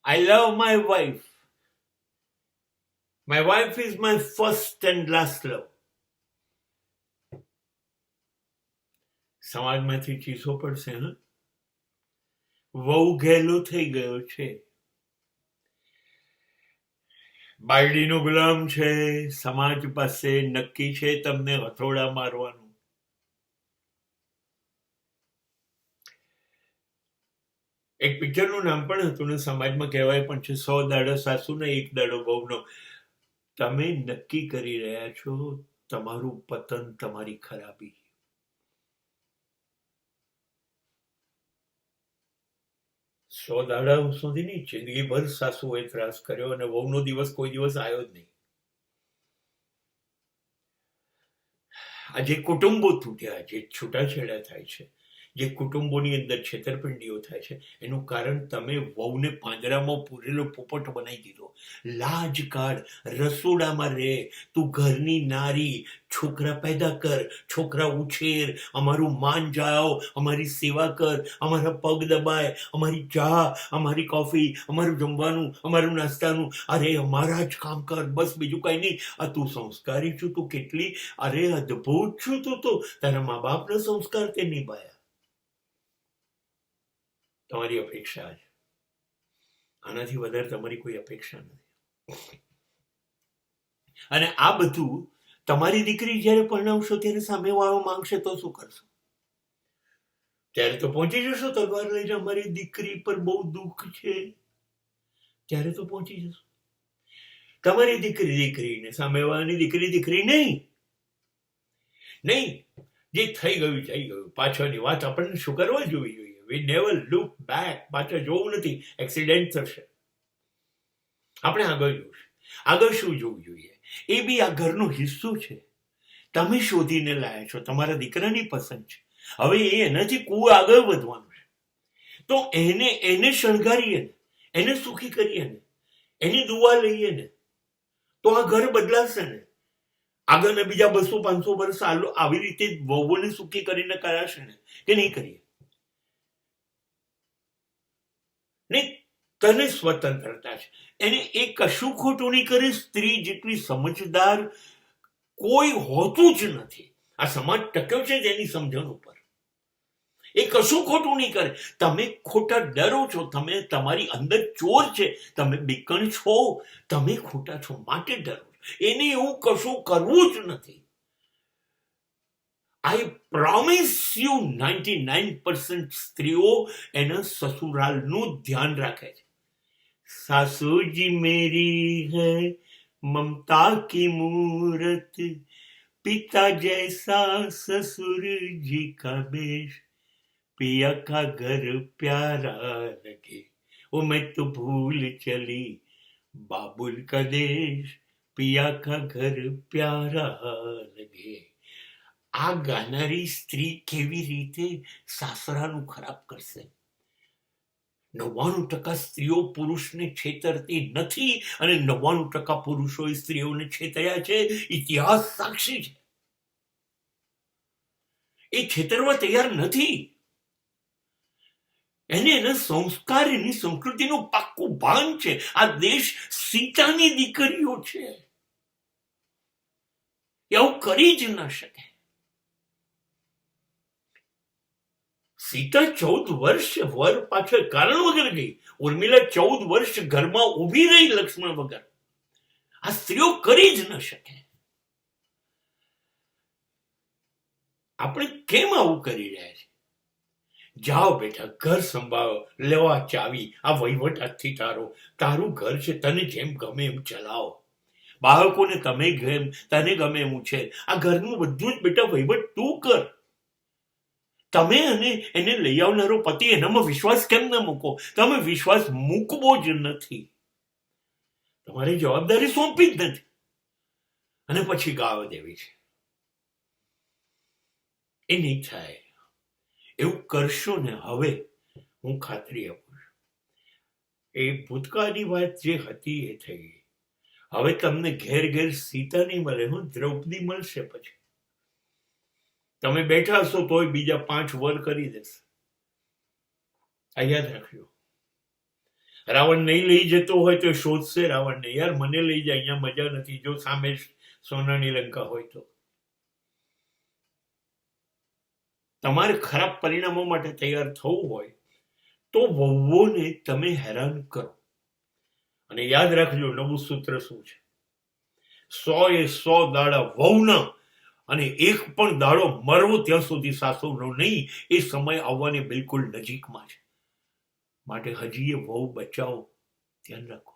I love my wife. My wife is my first and last love. સમાજમાંથી ચીસો પડશે ને. વહુ ઘેલો થઈ ગયો છે, બાયડીનો ગુલામ છે, સમાજ પાસે નક્કી છે તમને હથોડા મારવાનું. એક પિક્ચરનું નામ પણ હતું ને, સમાજમાં કહેવાય પણ છે, 100 દાડો સાસુ ને 1 દાડો વહુનો. તમે નક્કી કરી રહ્યા છો તમારું પતન, તમારી ખરાબી. સો દાડા સુધી નહીં, જિંદગીભર સાસુએ ત્રાસ કર્યો અને વહુનો દિવસ કોઈ દિવસ આવ્યો જ નહીં. આજે કુટુંબો તૂટ્યા, જે છૂટાછેડા થાય છે, જે કુટુંબોની અંદર છેતરપિંડીઓ થાય છે, એનું કારણ તમે વહુને પાંજરામાં પૂરેલો પોપટ બનાવી દીધો. લાજ કાઢ, રસોડામાં રહે, તું ઘરની નારી, છોકરા પેદા કર, છોકરા ઉછેર, અમારું માન જાળવ, અમારી સેવા કર, અમારા પગ દબાય, અમારી ચા, અમારી કોફી, અમારું જમવાનું, અમારું નાસ્તાનું, અરે અમારા જ કામ કર, બસ બીજું કઈ નહીં. આ તું સંસ્કારી છું, તું કેટલી અરે અદભુત છું, તું તો તારા મા બાપના સંસ્કાર તે નિભાયા. તમારી અપેક્ષા છે, આનાથી વધારે તમારી કોઈ અપેક્ષા નથી. અને આ બધું તમારી દીકરી જયારે પરણાવશો ત્યારે સામેવાળો માંગશે તો શું કરશો? ત્યારે તો પહોંચી જશો તલવાર લઈને, અમારી દીકરી પર બહુ દુઃખ છે, ત્યારે તો પહોંચી જશો. તમારી દીકરી ને સામેવાળાની દીકરી નહીં. જે થઈ ગયું પાછળની વાત આપણને શું કરવા જોવી જોઈએ? We never look back. પાછળ જોવું નથી, એક્સિડન્ટ થશે. આપણે આગળ જોવું, આગળ શું જોવું જોઈએ? એ બી આ ઘરનો હિસ્સો છે, તમે શોધીને લાયા છો, તમારા દીકરાની પસંદ છે. હવે એનાથી આગળ વધવાનું છે, તો એને શણગારીએ ને, એને સુખી કરીએ ને, એની દુઆ લઈએ ને, તો આ ઘર બદલાશે ને. આગળના બીજા 200-500 વર્ષ આવી રીતે વહુઓને સુખી કરીને કરાશે ને કે નહીં કરીએ? નહીં, તને સ્વતંત્રતા છે, એને એ કશું ખોટું નહીં કરે. સ્ત્રી જેટલી સમજદાર કોઈ હોતું જ નથી. આ સમાજ ટક્યો છે તેની સમજણ ઉપર. એ કશું ખોટું નહીં કરે. તમે ખોટા ડરો છો, તમે તમારી અંદર ચોર છે, તમે બીકણ છો, તમે ખોટા છો માટે ડરો છો. એને એવું કશું કરવું જ નથી. આઈ પ્રોમિસ યુ 99% સ્ત્રીઓ એના સસુરાલનું ધ્યાન રાખે છે. સાસુજી મેરી હૈ મમતા કી મૂરત, પિતા જૈસા સસુરજી કા બેશ, पिया का घर प्यारा लगे, वो मैं तो भूल चली बाबुल का देश, पिया का घर प्यारा लगे. આ ગાનારી સ્ત્રી કેવી રીતે સાસરાનું ખરાબ કરશે? 99% સ્ત્રીઓ પુરુષને છેતરતી નથી અને 99% પુરુષોએ સ્ત્રીઓને છેતર્યા છે. ઇતિહાસ સાક્ષી છે. એ છેતરવા તૈયાર નથી. એને એના સંસ્કાર, એની સંસ્કૃતિનું પાક્કું ભાન છે. આ દેશ સીતાની દીકરીઓ છે, એવું કરી જ ન શકે. સીતા 14 વર્ષ વર પાછળ કારણ વગર ગઈ. ઉર્મિલા 14 વર્ષ ઘરમાં ઉભી રહી લક્ષ્મણ વગર. આ સ્ત્રીઓ કરી જ ન શકે. આપણે કેમ આવું કરી રહ્યા છીએ? જાઓ બેટા, ઘર સંભાળો, લેવા ચાવી, આ વહીવટ આજથી તારું ઘર છે, તને જેમ ગમે એમ ચલાવો. બાળકોને તને ગમે એમ છે. આ ઘરનું બધું જ બેટા વહીવટ તું કર. તમે અને એને લઈ આવનારો પતિ, એનામાં વિશ્વાસ કેમ ના મૂકો? તમે વિશ્વાસ મૂકવો જ નથી. તમારી જવાબદારી સોંપી જ નથી અને પછી ગાળો દેવી છે. એ નહીં થાય. એવું કરશો ને, હવે હું ખાતરી આપું છું, એ ભૂતકાળની વાત જે હતી એ થઈ ગઈ. હવે તમને ઘેર ઘેર સીતા નહીં મળે, દ્રૌપદી મળશે. પછી તમે બેઠા હશો તોય બીજા 5 વર કરી દેશે. આ યાદ રાખજો. રાવણ નહીં લઈ જતો હોય તો શોધશે રાવણને, યાર મને લઈ જાય, અહીંયા મજા નથી, જો સામે સોનાની લંકા હોય તો. તમારે ખરાબ પરિણામો માટે તૈયાર થવું હોય તો વહુઓને તમે હેરાન કરો. અને યાદ રાખજો નવું સૂત્ર શું છે, 100 દાડા વહુના, અને એક પણ દાડો મરવો ત્યાં સુધી સાસુનો નહીં. એ સમય આવવાની બિલકુલ નજીકમાં છે, માટે હજી એ વહુ બચાવો, ધ્યાન રાખો.